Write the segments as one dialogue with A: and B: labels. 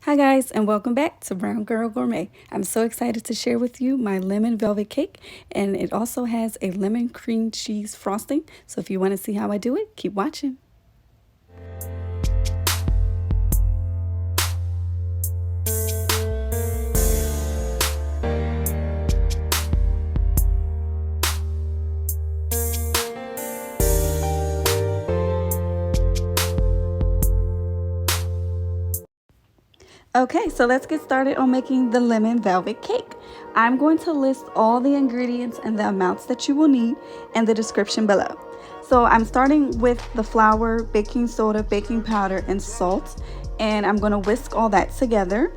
A: Hi guys, and welcome back to Brown Girl Gourmet. I'm so excited to share with you my lemon velvet cake, and it also has a lemon cream cheese frosting. So if you want to see how I do it, keep watching. Okay, so let's get started on making the lemon velvet cake. I'm going to list all the ingredients and the amounts that you will need in the description below. So I'm starting with the flour, baking soda, baking powder, and salt, and I'm going to whisk all that together.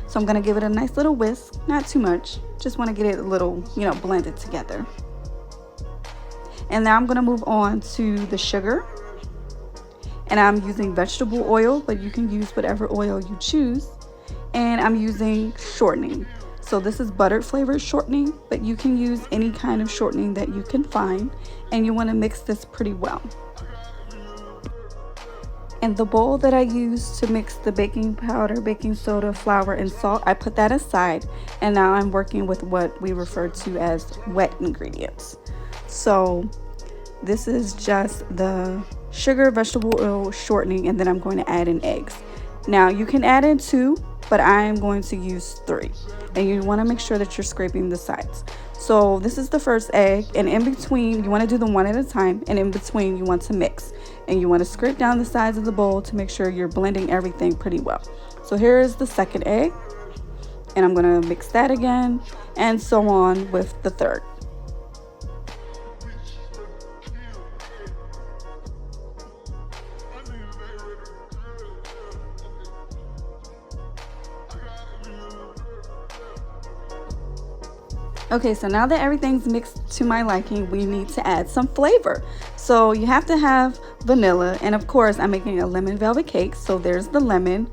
A: So I'm going to give it a nice little whisk, not too much, just want to get it a little, blended together. And now I'm going to move on to the sugar. And I'm using vegetable oil, but you can use whatever oil you choose. And I'm using shortening. So this is butter flavored shortening, but you can use any kind of shortening that you can find. And you want to mix this pretty well. And the bowl that I use to mix the baking powder, baking soda, flour, and salt, I put that aside. And now I'm working with what we refer to as wet ingredients. So this is just the sugar, vegetable oil, shortening, and then I'm going to add in eggs. Now you can add in 2, but I am going to use 3. And you want to make sure that you're scraping the sides. So this is the first egg, and in between, you want to do them one at a time, and in between you want to mix. And you want to scrape down the sides of the bowl to make sure you're blending everything pretty well. So here is the second egg, and I'm going to mix that again, and so on with the third. Okay, so now that everything's mixed to my liking, we need to add some flavor. So you have to have vanilla, and of course I'm making a lemon velvet cake, so there's the lemon.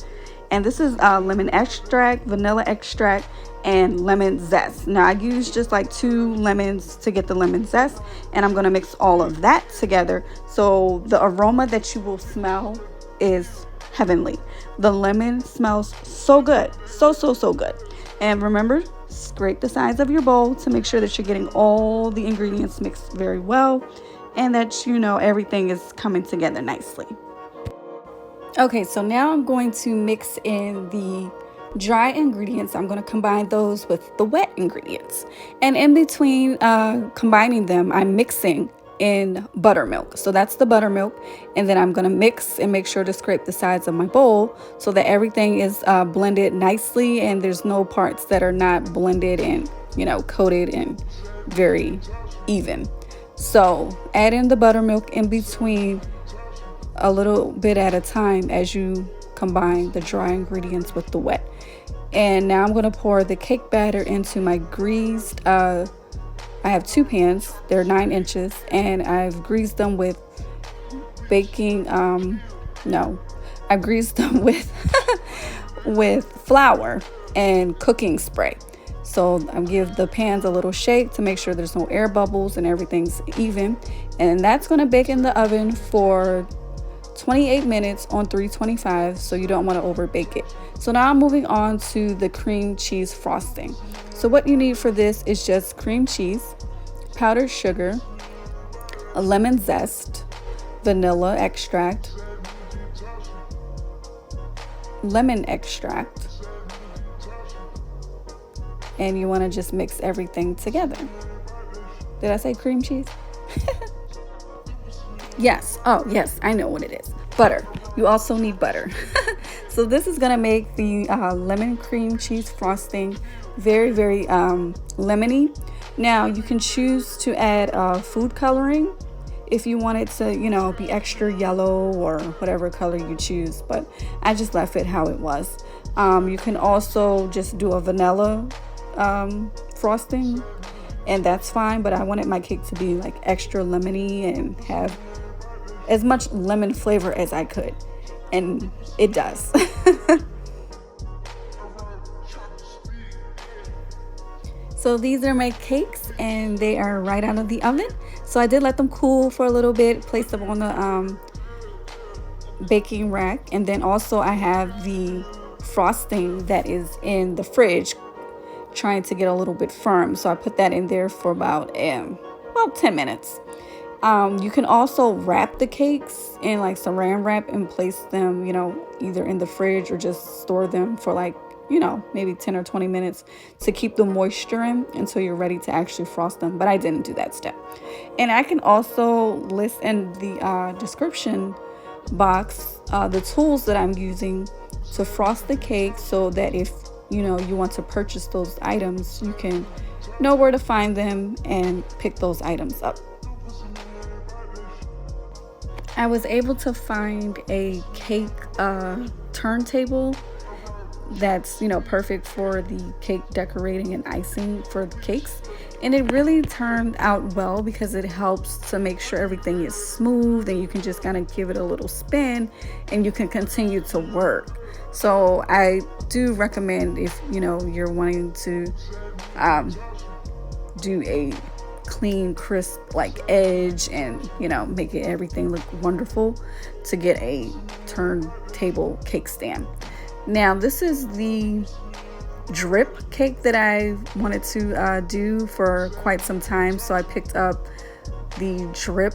A: And this is lemon extract, vanilla extract, and lemon zest. Now I use just like 2 lemons to get the lemon zest, and I'm gonna mix all of that together. So the aroma that you will smell is heavenly. The lemon smells so good, so good. And remember, scrape the sides of your bowl to make sure that you're getting all the ingredients mixed very well and that everything is coming together nicely. Okay, so now I'm going to mix in the dry ingredients. I'm going to combine those with the wet ingredients. And in between combining them, I'm mixing in buttermilk. So that's the buttermilk. And then I'm going to mix and make sure to scrape the sides of my bowl so that everything is blended nicely and there's no parts that are not blended and, coated and very even. So add in the buttermilk in between a little bit at a time as you combine the dry ingredients with the wet. And now I'm going to pour the cake batter into my greased I have 2 pans, they're 9 inches, and I've greased them with baking, I greased them with with flour and cooking spray. So I'm give the pans a little shake to make sure there's no air bubbles and everything's even. And that's going to bake in the oven for 28 minutes on 325, so you don't want to over bake it. So now I'm moving on to the cream cheese frosting. So what you need for this is just cream cheese, powdered sugar, a lemon zest, vanilla extract, lemon extract, and you want to just mix everything together. Did I say cream cheese? Yes. Oh, yes, I know what it is. Butter. You also need butter. So this is going to make the lemon cream cheese frosting very, very lemony. Now, you can choose to add food coloring if you want it to, be extra yellow or whatever color you choose. But I just left it how it was. You can also just do a vanilla frosting, and that's fine. But I wanted my cake to be like extra lemony and have as much lemon flavor as I could, and it does. So these are my cakes, and they are right out of the oven. So I did let them cool for a little bit, place them on the baking rack, and then also I have the frosting that is in the fridge trying to get a little bit firm. So I put that in there for about 10 minutes. You can also wrap the cakes in like saran wrap and place them, either in the fridge or just store them for like, maybe 10 or 20 minutes to keep the moisture in until you're ready to actually frost them. But I didn't do that step. And I can also list in the description box the tools that I'm using to frost the cake, so that if you want to purchase those items, you can know where to find them and pick those items up. I was able to find a cake turntable that's perfect for the cake decorating and icing for the cakes, and it really turned out well because it helps to make sure everything is smooth, and you can just kind of give it a little spin and you can continue to work. So I do recommend, if you're wanting to do a clean, crisp like edge and make everything look wonderful, to get a turntable cake stand. Now this is the drip cake that I wanted to do for quite some time, so I picked up the drip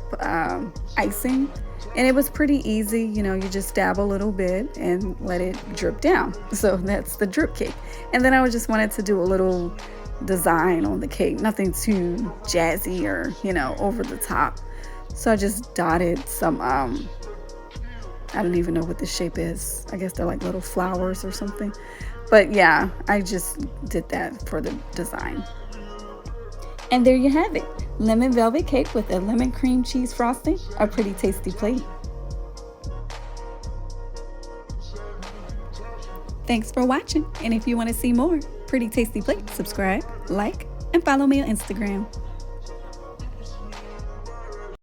A: icing, and it was pretty easy. You just dab a little bit and let it drip down. So that's the drip cake. And then I just wanted to do a little design on the cake, nothing too jazzy or over the top. So I just dotted some I don't even know what this shape is. I guess they're like little flowers or something. But yeah, I just did that for the design. And there you have it. Lemon velvet cake with a lemon cream cheese frosting. A pretty tasty plate. Thanks for watching. And if you want to see more Pretty Tasty Plate, subscribe, like, and follow me on Instagram.